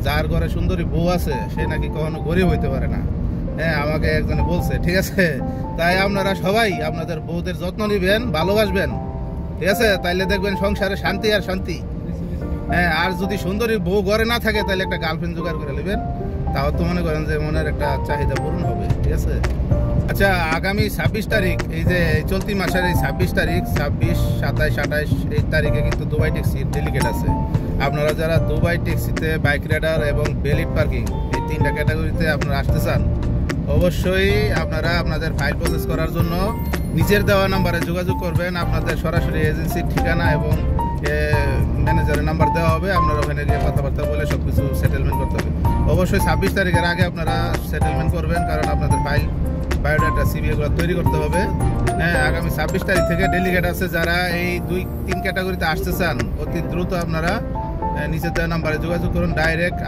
যার ঘরে সুন্দরী বউ আছে সে নাকি কখনো গরিব হইতে পারে না। হ্যাঁ, আমাকে একজনে বলছে, ঠিক আছে? তাই আপনারা সবাই আপনাদের বউদের যত্ন নেবেন, ভালোবাসবেন, ঠিক আছে? তাইলে দেখবেন সংসারে শান্তি আর শান্তি। হ্যাঁ, আর যদি সুন্দরী বউ ঘরে না থাকে তাহলে একটা গার্লফ্রেন্ড জোগাড় করে নেবেন, তাও তো মনে করেন যে মনের একটা চাহিদা পূরণ হবে, ঠিক আছে? আচ্ছা, আগামী 26 তারিখ, এই যে চলতি মাসের এই 26 তারিখ, 26, 27, 28 এই তারিখে কিন্তু দুবাই ট্যাক্সির ডেলিগেট আছে। আপনারা যারা দুবাই ট্যাক্সিতে বাইক রাইডার এবং বেলিট পার্কিং এই 3টা ক্যাটাগরিতে আপনারা আসতে চান, অবশ্যই আপনারা আপনাদের ফাইল প্রসেস করার জন্য নিচের দেওয়া নাম্বারে যোগাযোগ করবেন। আপনাদের সরাসরি এজেন্সির ঠিকানা এবং ম্যানেজারের নাম্বার দেওয়া হবে। আপনারা ওখানে গিয়ে কথাবার্তা বলে সব কিছু সেটেলমেন্ট করতে হবে। অবশ্যই 26 তারিখের আগে আপনারা সেটেলমেন্ট করবেন, কারণ আপনাদের ফাইল, বায়োডাটা, সিভি এগুলো তৈরি করতে হবে। হ্যাঁ, আগামী 26 তারিখ থেকে ডেলিগেট আছে। যারা এই 2-3 ক্যাটাগরিতে আসতে চান, অতি দ্রুত আপনারা নিচের দেওয়া নাম্বারে যোগাযোগ করুন। ডাইরেক্ট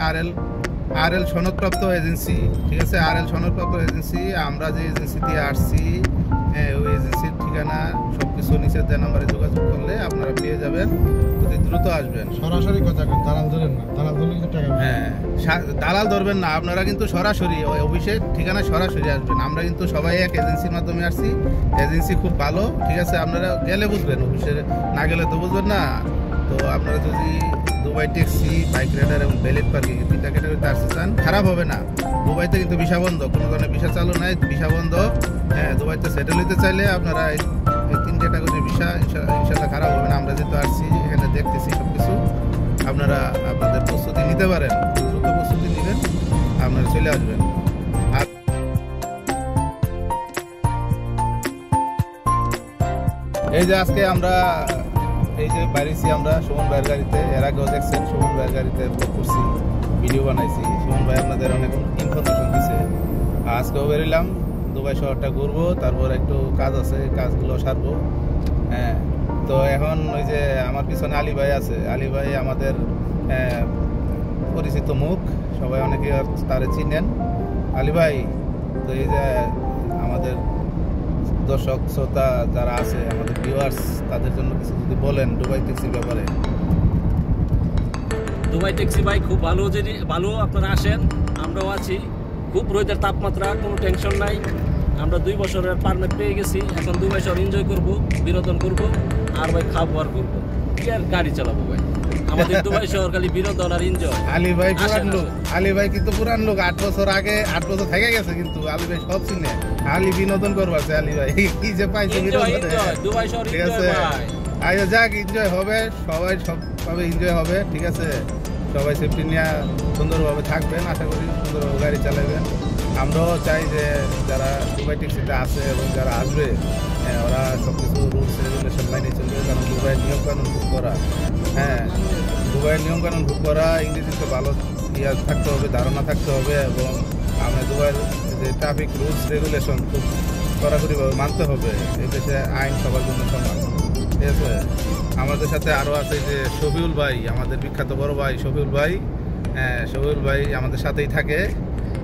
আরএল সনদপ্রাপ্ত এজেন্সি, ঠিক আছে? আরএল সনদপ্রাপ্ত এজেন্সি, আমরা যে এজেন্সি দিয়ে আসছি ওই এজেন্সির ঠিকানা সব কিছু নিচের দেওয়া নাম্বারে যোগাযোগ করলে আপনারা পেয়ে যাবেন। অতি দ্রুত আসবেন। সরাসরি কথা বলেন, দালাল ধরেন না। দালাল ধরলে কিন্তু টাকা। হ্যাঁ, দালাল ধরবেন না, আপনারা কিন্তু সরাসরি ওই অফিসের ঠিকানায় সরাসরি আসবেন। আমরা কিন্তু সবাই এক এজেন্সির মাধ্যমে আসছি, এজেন্সি খুব ভালো, ঠিক আছে? আপনারা গেলে বুঝবেন, অফিসে না গেলে তো বুঝবেন না। তো আপনারা যদি দুবাই ট্যাক্সি, বাইক রাইডার এবং বেলেট পার্কিং 3টা ক্যাটাগরিতে আসতে চান, খারাপ হবে না। দুবাইতে কিন্তু ভিসা বন্ধ, কোনো ধরনের ভিসা চালু নাই, ভিসা বন্ধ। হ্যাঁ, দুবাইতে সেটেল হইতে চাইলে আপনারা এই 3 ক্যাটাগরির ভিসা ইনশাল্লাহ খারাপ হবে না। আমরা যেহেতু আসছি, এখানে দেখতেছি সব কিছু, আপনারা আপনাদের প্রস্তুতি নিতে পারেন, দ্রুত প্রস্তুতি নেবেন, আপনারা চলে আসবেন। আর এই যে আজকে আমরা এই যে বাইরেছি, আমরা সুমন ভাইয়ের গাড়িতে, এর আগেও দেখছেন সুমন ভাইয়ের গাড়িতে ব্লগ করছি, ভিডিও বানাইছি। সুমন ভাই আপনাদের অনেক ইনফরমেশন দিছে। আজকেও বেরোলাম, দুবাই শহরটা ঘুরবো, তারপর একটু কাজ আছে, কাজগুলো সারবো। হ্যাঁ, তো এখন ওই যে আমার পিছনে আলী ভাই আছে, আলী ভাই আমাদের পরিচিত মুখ, সবাই অনেকে তারে চিনেন। আলী ভাই, তো এই যে আমাদের দর্শক শ্রোতা যারা আছে, আমাদের ভিউয়ার্স, তাদের জন্য কিছু যদি বলেন দুবাই ট্যাক্সির ব্যাপারে। দুবাই ট্যাক্সি ভাই খুব ভালো জিনিস, ভালো, আপনারা আসেন, আমরাও আছি। খুব রোদের তাপমাত্রা, কোনো টেনশন নাই। আমরা 2 বছরের পারমিট পেয়ে গেছি, এখন 2 বছর এনজয় করবো, বিনোদন করবো, আর ভাই খাবো আর করবো, কি আর গাড়ি চালাবো ভাই। আমাদের দুবাই শহর খালি বিনোদন আর এনজয়। আলী ভাই পুরান লোক, আলী ভাই কিন্তু পুরান লোক, 8 বছর আগে, 8 বছর থেকে গেছে, কিন্তু আলী ভাই সব চিনে। আলী বিনোদন করবাছে, আলী ভাই কি যে পাইছে বিনোদন, দুবাই শহর ঠিক আছে? আচ্ছা, যাক, এনজয় হবে, সবাই সবভাবে এনজয় হবে, ঠিক আছে? সবাই সেফটি নিয়ে সুন্দরভাবে থাকবেন, আশা করি সুন্দরভাবে গাড়ি চালাবেন। আমরাও চাই যে যারা দুবাই ট্যাক্সিতে আছে এবং যারা আসবে, ওরা সব কিছু রুলস রেগুলেশন মাইনে চলবে, কারণ দুবাইয়ের নিয়মকানুন ভোগ করা, হ্যাঁ, দুবাইয়ের নিয়মকানুন ভোগ করা, ইংরেজিতে ভালো ইয়া থাকতে হবে, ধারণা থাকতে হবে, এবং আমরা দুবাইয়ের যে ট্রাফিক রুলস রেগুলেশন খুব কড়াকড়িভাবে মানতে হবে। এই দেশে আইন সবার জন্য সমান, ঠিক আছে? আমাদের সাথে আরও আছে যে শফিউল ভাই, আমাদের বিখ্যাত বড় ভাই শফিউল ভাই। হ্যাঁ, শফিউল ভাই আমাদের সাথেই থাকে।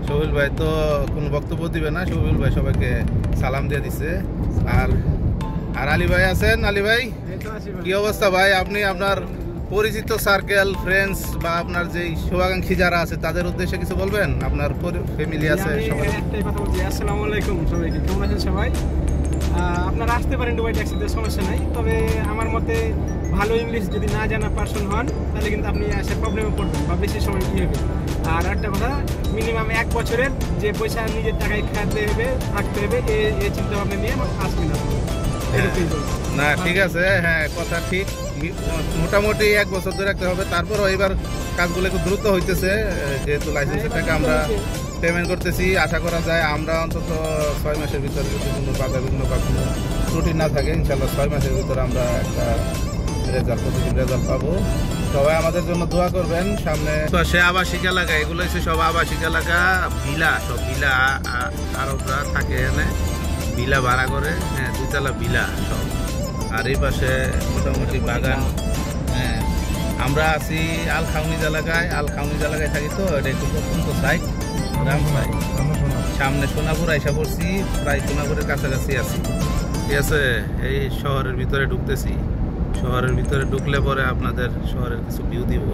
শফিউল ভাই তো কোনো বক্তব্য দিবে না, শফিউল ভাই সবাইকে সালাম দিয়ে দিছে। আর আলী ভাই আছেন। আলী ভাই, কি অবস্থা ভাই? আপনি আপনার পরিচিত সার্কেল, ফ্রেন্ডস বা আপনার যেই শুভাকাঙ্ক্ষী যারা আছে তাদের উদ্দেশ্যে কিছু বলবেন? আপনার ফ্যামিলি আছে সবাই। একটাই কথা বলছি, আসসালামু আলাইকুম সবাইকে, কেমন আছেন সবাই? আপনারা আসতে পারেন দুবাই ট্যাক্সিতে, সমস্যা নাই। তবে আমার মতে ভালো ইংলিশ যদি না জানা পার্সন হন, তাহলে কিন্তু আপনি এসে প্রবলেমে পড়বেন বা বেশি সময় কী হবে। আর একটা কথা, মিনিমাম 1 বছরের যে পয়সা নিজের টাকায় খেতে হবে, থাকতে হবে, এই চিন্তা ভাবনা নিয়ে আসবেন আপনি। না, ঠিক আছে, হ্যাঁ, কথা ঠিক। মোটামুটি 1 বছর ধরে রাখতে হবে। তারপরও এবার কাজগুলো একটু দ্রুত হইতেছে, যেহেতু লাইসেন্সের টাকা আমরা পেমেন্ট করতেছি। আশা করা যায় আমরা অন্তত 6 মাসের ভিতরে যদি কোনো বাধা বিঘ্ন বা কোনো ত্রুটি না থাকে, ইনশাল্লাহ 6 মাসের ভিতরে আমরা একটা পজিটিভ রেজাল্ট পাবো। সবাই আমাদের জন্য দোয়া করবেন। সামনে সে আবাসিক এলাকা, এগুলো হচ্ছে সব আবাসিক এলাকা, ভিলা, সব ভিলা, আরবরা থাকে এখানে, ভিলা ভাড়া করে, হ্যাঁ, 2 তলা ভিলা সব। আর এই পাশে মোটামুটি বাগান। হ্যাঁ, আমরা আছি আল খাউনিজ এলাকায়, থাকি। তো এটা একটু প্রত্যন্ত সাইড, গ্রাম সাইড। সামনে সোনাপুর আইসা পড়ছি, প্রায় সোনাপুরের কাছাকাছি আছি, ঠিক আছে? এই শহরের ভিতরে ঢুকতেছি। শহরের ভিতরে ঢুকলে পরে আপনাদের শহরের কিছু ভিউ দিব।